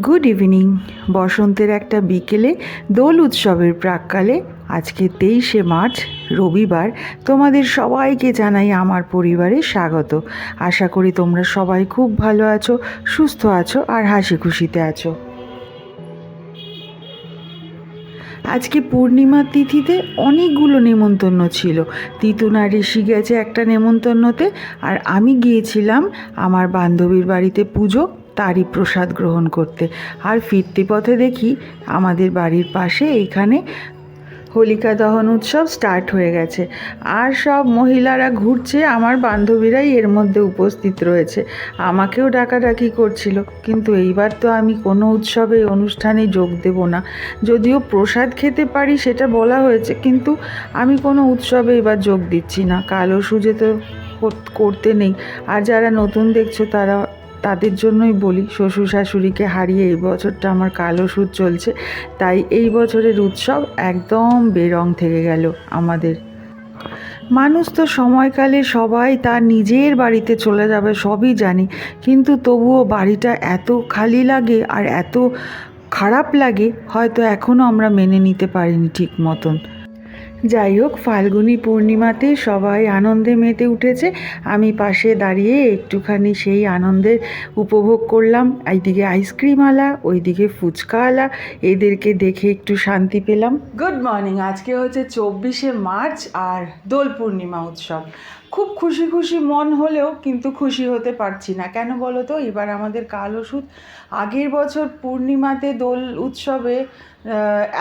Good evening. বসন্তের একটা বিকেলে দোল উৎসবের প্রাক্কালে আজকে 23শে মার্চ রবিবার তোমাদের সবাইকে জানাই আমার পরিবারে স্বাগত। আশা করি তোমরা সবাই খুব ভালো আছো, সুস্থ আছো আর হাসি খুশিতে আছো। আজকে পূর্ণিমা তিথিতে অনেকগুলো নেমন্তন্ন ছিল। তিতুন আর ঋষি গেছে একটা নেমন্তন্নতে, আর আমি গিয়েছিলাম আমার বান্ধবীর বাড়িতে পুজো, তারই প্রসাদ গ্রহণ করতে। আর ফিরতি পথে দেখি আমাদের বাড়ির পাশে এইখানে হোলিকা দহন উৎসব স্টার্ট হয়ে গেছে, আর সব মহিলারা ঘুরছে, আমার বান্ধবীরাই এর মধ্যে উপস্থিত রয়েছে। আমাকেও ডাকাডাকি করছিল, কিন্তু এইবার তো আমি কোনো উৎসবে অনুষ্ঠানে যোগ দেব না। যদিও প্রসাদ খেতে পারি সেটা বলা হয়েছে, কিন্তু আমি কোনো উৎসবে এবার যোগ দিচ্ছি না। কালো সুজে তো করতে নেই। আর যারা নতুন দেখছো তাদের জন্যই বলি, শ্বশুর শাশুড়িকে হারিয়ে এই বছরটা আমার কালো সুদ চলছে, তাই এই বছরের উৎসব একদম বেরং থেকে গেল আমাদের। মানুষ তো সময়কালে সবাই তার নিজের বাড়িতে চলে যাবে, সবই জানি, কিন্তু তবুও বাড়িটা এত খালি লাগে আর এত খারাপ লাগে, হয়তো এখনও আমরা মেনে নিতে পারিনি ঠিক মতন। যাই হোক, ফাল্গুনী পূর্ণিমাতে সবাই আনন্দে মেতে উঠেছে। আমি পাশে দাঁড়িয়ে একটুখানি সেই আনন্দের উপভোগ করলাম। এইদিকে আইসক্রিম আলা, ওইদিকে ফুচকা আলা, এদেরকে দেখে একটু শান্তি পেলাম। Good morning. আজকে হচ্ছে 24শে মার্চ আর দোল পূর্ণিমা উৎসব। খুব খুশি খুশি মন হলেও কিন্তু খুশি হতে পারছি না। কেন বলো তো? এবার আমাদের কালো সুদ। আগের বছর পূর্ণিমাতে দোল উৎসবে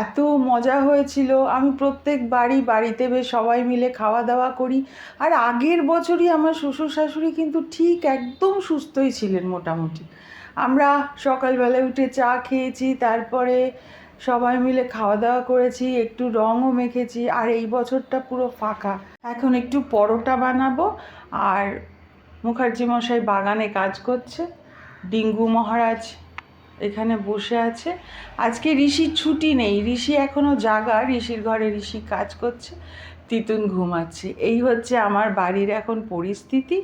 এত মজা হয়েছিল। আমি প্রত্যেক বাড়িতে বেশ সবাই মিলে খাওয়া দাওয়া করি। আর আগের বছরই আমার শ্বশুর শাশুড়ি কিন্তু ঠিক একদম সুস্থই ছিলেন মোটামুটি। আমরা সকালবেলায় উঠে চা খেয়েছি, তারপরে সবাই মিলে খাওয়া দাওয়া করেছি, একটু রঙও মেখেছি। আর এই বছরটা পুরো ফাঁকা। এখন একটু পরোটা বানাবো। আর মুখার্জি মশাই বাগানে কাজ করছে, ডিঙ্গু মহারাজ এখানে বসে আছে। আজকে ঋষির ছুটি নেই, ঋষি এখনও জাগা, ঋষির ঘরে ঋষি কাজ করছে, তিতুন ঘুমাচ্ছে। এই হচ্ছে আমার বাড়ির এখন পরিস্থিতি।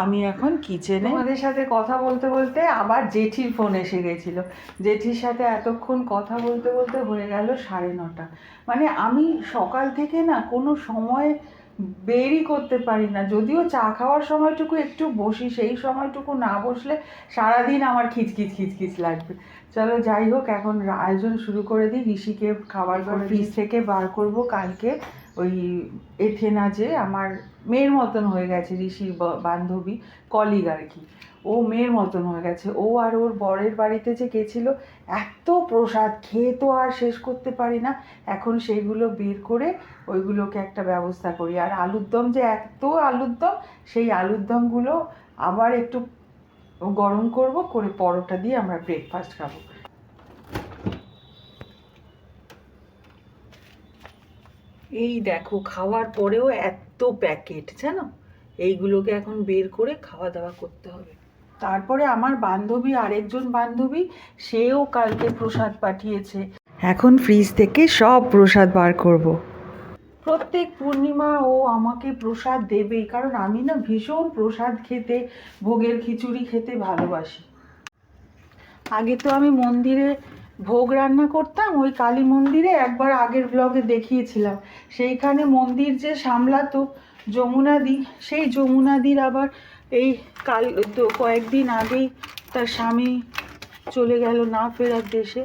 আমি এখন কিচেনে। আমাদের সাথে কথা বলতে বলতে আবার জেঠির ফোন এসে গেছিলো। জেঠির সাথে এতক্ষণ কথা বলতে বলতে হয়ে গেল 9:30। মানে আমি সকাল থেকে না কোনো সময় বেরই করতে পারি না। যদিও চা খাওয়ার সময়টুকু একটু বসি, সেই সময়টুকু না বসলে সারাদিন আমার খিচখিচ লাগবে। চলো যাই হোক, এখন আয়োজন শুরু করে দিই। ঋষিকে খাবার ফ্রিজ থেকে বার করব। কালকে ওই এথেনা, যে আমার মেয়ের মতন হয়ে গেছে, ঋষির বান্ধবী, কলিগ আর কি, ও মেয়ের মতন হয়ে গেছে। ও আর ওর বরের বাড়িতে যে গেছিলো, এত প্রসাদ খেয়ে তো আর শেষ করতে পারি না। এখন সেইগুলো বের করে ওইগুলোকে একটা ব্যবস্থা করি। আর আলুর দম, যে এত আলুর দম, সেই আলুর দমগুলো আবার একটু গরম করব, করে পরোটা দিয়ে আমরা ব্রেকফাস্ট খাবো। এই দেখো, খাওয়ার পরেও এত প্যাকেট, জানো, এইগুলোকে এখন বের করে খাওয়া দাওয়া করতে হবে। তারপরে আমার বান্ধবী, আরেকজন বান্ধবী, সেও কালকে প্রসাদ পাঠিয়েছে। এখন ফ্রিজ থেকে সব প্রসাদ বার করব। প্রত্যেক পূর্ণিমা ও আমাকে প্রসাদ দেবেই, কারণ আমি না ভীষণ প্রসাদ খেতে, ভোগের খিচুড়ি খেতে ভালোবাসি। আগে তো আমি মন্দিরে ভোগ রান্না করতাম, ওই কালী মন্দিরে একবার আগের ব্লগে দেখিয়েছিলাম। সেইখানে মন্দির যে সামলাতো যমুনাদি, সেই যমুনাদির আবার এই কয়েকদিন আগেই তার স্বামী চলে গেল না ফেরার দেশে।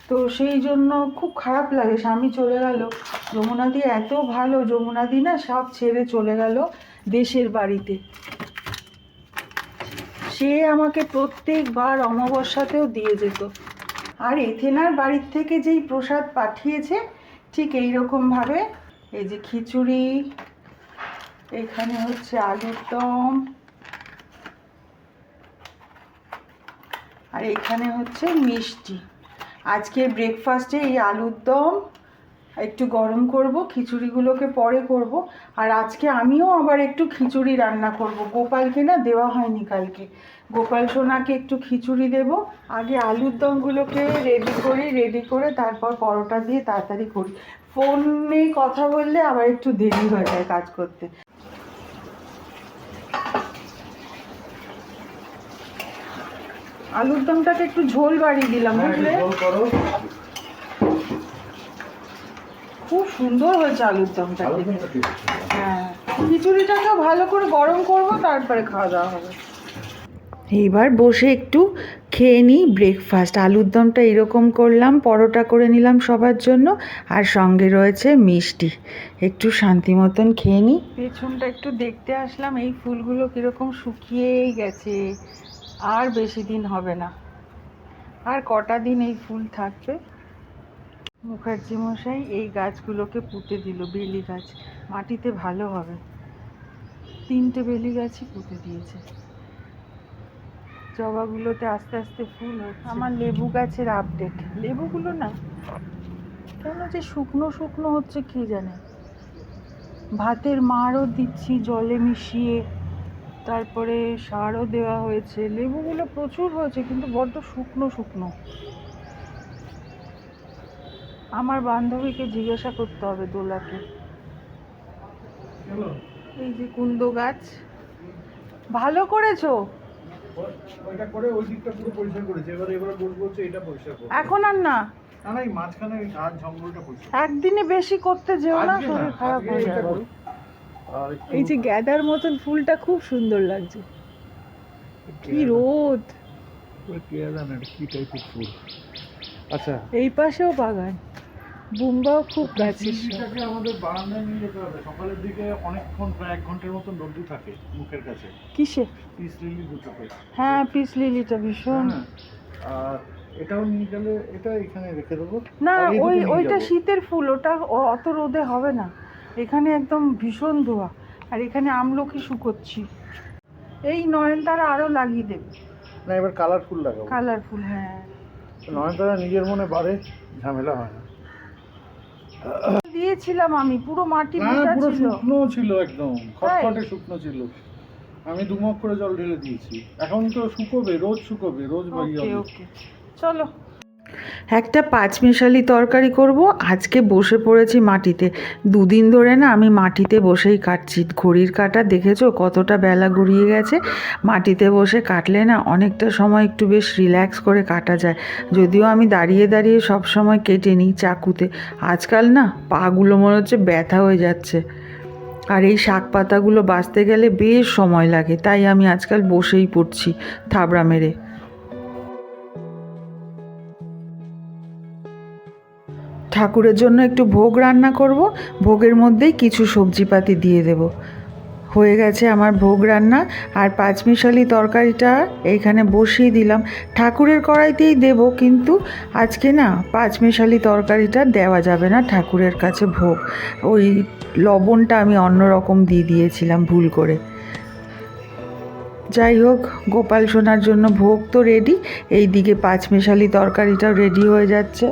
তো সেই জন্য খুব খারাপ লাগে, স্বামী চলে গেল। যমুনাদি এত ভালো, যমুনাদি না সব ছেড়ে চলে গেল দেশের বাড়িতে। সে আমাকে প্রত্যেকবার অমাবস্যাতেও দিয়ে যেত। আর এথেনার বাড়ির থেকে যেই প্রসাদ পাঠিয়েছে, ঠিক এইরকমভাবে, এই যে খিচুড়ি, এখানে হচ্ছে আলুর দম, আর এখানে হচ্ছে মিষ্টি। আজকের ব্রেকফাস্টে এই আলুর দম একটু গরম করব, খিচুড়িগুলোকে পরে করব। আর আজকে আমিও আবার একটু খিচুড়ি রান্না করব। গোপালকে না দেওয়া হয়নি কালকে, গোপাল সোনাকে একটু খিচুড়ি দেব। আগে আলুর দমগুলোকে রেডি করে তারপর পরোটা দিয়ে তাড়াতাড়ি করি। ফোনে কথা বললে আবার একটু দেরি হয়ে যায় কাজ করতে। আলুর দমটাকে একটু ঝোল বাড়িয়ে দিলাম, বুঝলে? খুব সুন্দর হয়েছে আলুর দমটা। হ্যাঁ, খিচুড়িটাকেও ভালো করে গরম করবো, তারপরে খাওয়া দাওয়া হবে। এইবার বসে একটু খেয়ে নিই ব্রেকফাস্ট। আলুর দমটা এরকম করলাম, পরোটা করে নিলাম সবার জন্য, আর সঙ্গে রয়েছে মিষ্টি। একটু শান্তি মতন খেয়ে নিই। পেছনটা একটু দেখতে আসলাম, এই ফুলগুলো কীরকম শুকিয়েই গেছে, আর বেশি দিন হবে না, আর কটা দিন এই ফুল থাকবে। মুখার্জি মশাই এই গাছগুলোকে পুঁতে দিল, বেলি গাছ, মাটিতে ভালো হবে। 3টে বেলি গাছই পুঁতে দিয়েছে। জবাগুলোতে আস্তে আস্তে ফুল হচ্ছে। আমার লেবু গাছের আপডেট, লেবুগুলো না কেন যে শুকনো শুকনো হচ্ছে কে জানে। ভাতের মাড়ও দিচ্ছি জলে মিশিয়ে, তারপরে সারও দেওয়া হয়েছে, লেবুগুলো প্রচুর হয়েছে কিন্তু বড্ড শুকনো শুকনো। আমার বান্ধবীকে জিজ্ঞাসা করতে হবে, দোলাকে। এই যে কুন্দ গাছ, ভালো করেছো। ওইটা করে ওই দিকটা পুরো পরিষ্কার করেছে, এবারে বলছে এটা পরিষ্কার করো। এখন আর না, না এই মাঝখানে ওই ঘাট জঙ্গলটা পরিষ্কার। একদিনে বেশি করতে যেও না, শরীর খারাপ হয়ে যাবে। আর এই যে গ্যাদার মতন ফুলটা খুব সুন্দর লাগছে, কি রোদ। ওই কে জানে এটা কি টাইপের ফুল। আচ্ছা, এই পাশেও বাগান, বুম্বাও খুব গাছের। এটাকে আমাদের বারান্দায় নিয়ে যেতে হবে সকালের দিকে, অনেকক্ষণ প্রায় 1 ঘন্টার মতন রোদ্দু থাকে মুখের কাছে। কিসে? পিস লিলি দুটোকে। হ্যাঁ, পিস লিলিটা ভীষণ। আর এটাও নিয়ে গেলে, এটা এখানে রেখে দেবো না, ওইটা শীতের ফুল, ওটা অত রোদে হবে না। এখানে একদম ভীষণ ধোয়া, আর এখানে আমলকি শুকোচ্ছি। এই নয়নতারা আরো লাগিয়ে দেবে। না এবার কালারফুল লাগাবো। কালারফুল, হ্যাঁ। নয়নতারা নিজের মনে বাড়ে, ঝামেলা হয় না। দিয়েছিলাম আমি, পুরো মাটি ভেজা পুরো ছিল। শুকনো ছিল, একদম খটখটে শুকনো ছিল। আমি 2 মগ করে জল ঢেলে দিয়েছি। এখন তো শুকোবে, রোজ শুকোবে, রোজ বাড়ি হবে। ওকে, চলো। একটা পাঁচমিশালি তরকারি করব। আজকে বসে পড়েছি মাটিতে, 2 দিন ধরে না আমি মাটিতে বসেই কাটছি। ঘড়ির কাঁটা দেখেছো কতটা বেলা গড়িয়ে গেছে। মাটিতে বসে কাটলে না অনেকটা সময় একটু বেশ রিল্যাক্স করে কাটা যায়। যদিও আমি দাঁড়িয়ে দাঁড়িয়ে সব সময় কেটে নিই চাকুতে, আজকাল না পাগুলো মনে হচ্ছে ব্যথা হয়ে যাচ্ছে। আর এই শাক পাতাগুলো বাছতে গেলে বেশ সময় লাগে, তাই আমি আজকাল বসেই পড়ছি থাবড়া মেরে। ঠাকুরের জন্য একটু ভোগ রান্না করব, ভোগের মধ্যেই কিছু সবজিপাতি দিয়ে দেব। হয়ে গেছে আমার ভোগ রান্না, আর পাঁচমিশালি তরকারিটা এইখানে বসিয়ে দিলাম। ঠাকুরের কড়াইতেই দেব, কিন্তু আজকে না পাঁচমিশালি তরকারিটা দেওয়া যাবে না ঠাকুরের কাছে ভোগ। ওই লবণটা আমি অন্যরকম দিয়ে দিয়েছিলাম ভুল করে। যাই হোক, গোপাল সোনার জন্য ভোগ তো রেডি, এই দিকে পাঁচমিশালি তরকারিটাও রেডি হয়ে যাচ্ছে।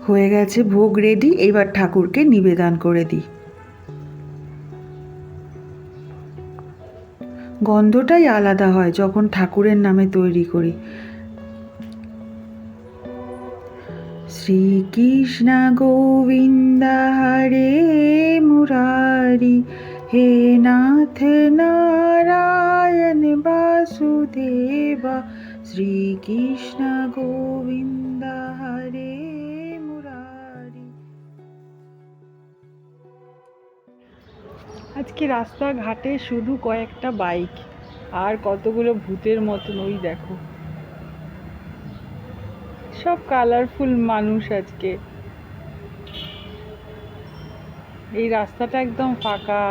হয়ে গেছে ভোগ রেডি, এবার ঠাকুরকে নিবেদন করে দিই। গন্ধটাই আলাদা হয় যখন ঠাকুরের নামে তৈরি করি। শ্রীকৃষ্ণ গোবিন্দ হরে মুরারি, হে নাথ নারায়ণ বাসুদেবা, শ্রীকৃষ্ণ গোবিন্দ হরে মুরারি। আজকে রাস্তাঘাটে শুধু কয়েকটা বাইক আর কতগুলো ভূতের মতন, ওই দেখো সব কালারফুল মানুষ আজকে। এই রাস্তাটা একদম ফাঁকা,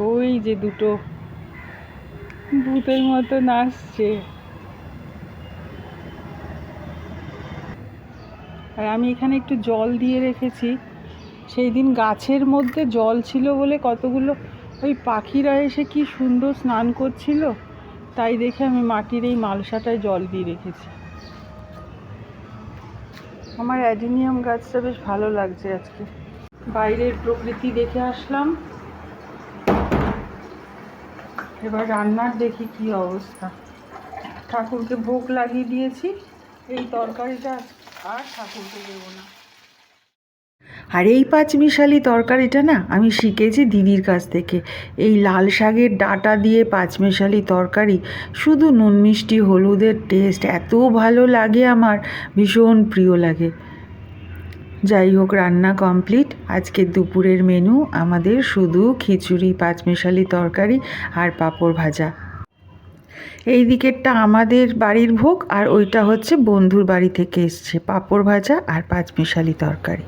ওই যে দুটো ভূতের মতন আসছে। আর আমি এখানে একটু জল দিয়ে রেখেছি, সেই দিন গাছের মধ্যে জল ছিল বলে কতগুলো ওই পাখিরা এসে কি সুন্দর স্নান করছিল, তাই দেখে আমি মাটির এই মালসাটায় জল দিয়ে রেখেছি। আমার অ্যাডিনিয়াম গাছটা বেশ ভালো লাগছে আজকে। বাইরের প্রকৃতি দেখে আসলাম, এবার রান্নার দেখি কি অবস্থা। ঠাকুরকে ভোগ লাগিয়ে দিয়েছি, এই তরকারিটা আর ঠাকুরকে দেবো না। আর এই পাঁচমিশালি তরকারিটা না আমি শিখেছি দিদির কাছ থেকে। এই লাল শাকের ডাঁটা দিয়ে পাঁচমিশালি তরকারি, শুধু নুন মিষ্টি হলুদের টেস্ট এত ভালো লাগে, আমার ভীষণ প্রিয় লাগে। যাই হোক, রান্না কমপ্লিট। আজকের দুপুরের মেনু আমাদের শুধু খিচুড়ি, পাঁচমিশালি তরকারি আর পাঁপড় ভাজা। এই দিকেরটা আমাদের বাড়ির ভোগ, আর ওইটা হচ্ছে বন্ধুর বাড়ি থেকে এসছে, পাঁপড় ভাজা আর পাঁচমিশালি তরকারি।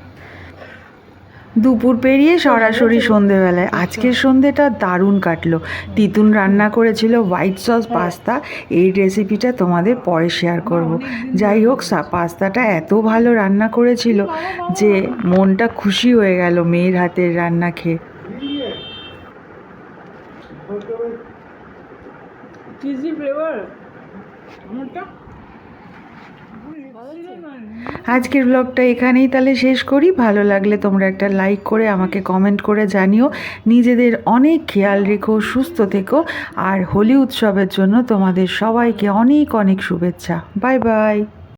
দুপুর পেরিয়ে সরাসরি সন্ধেবেলায়। আজকের সন্ধেটা দারুণ কাটলো। তিতুন রান্না করেছিল হোয়াইট সস পাস্তা, এই রেসিপিটা তোমাদের পরে শেয়ার করব। যাই হোক, পাস্তাটা এত ভালো রান্না করেছিল যে মনটা খুশি হয়ে গেল মেয়ের হাতের রান্না খেয়ে। চিজি ফ্লেভার আমারটা আজকের ব্লগটা এখানেই তাহলে শেষ করি। ভালো লাগলে তোমরা একটা লাইক করে আমাকে কমেন্ট করে জানিও। নিজেদের অনেক খেয়াল রেখো, সুস্থ থেকো, আর হোলি উৎসবের জন্য তোমাদের সবাইকে অনেক অনেক শুভেচ্ছা। Bye bye.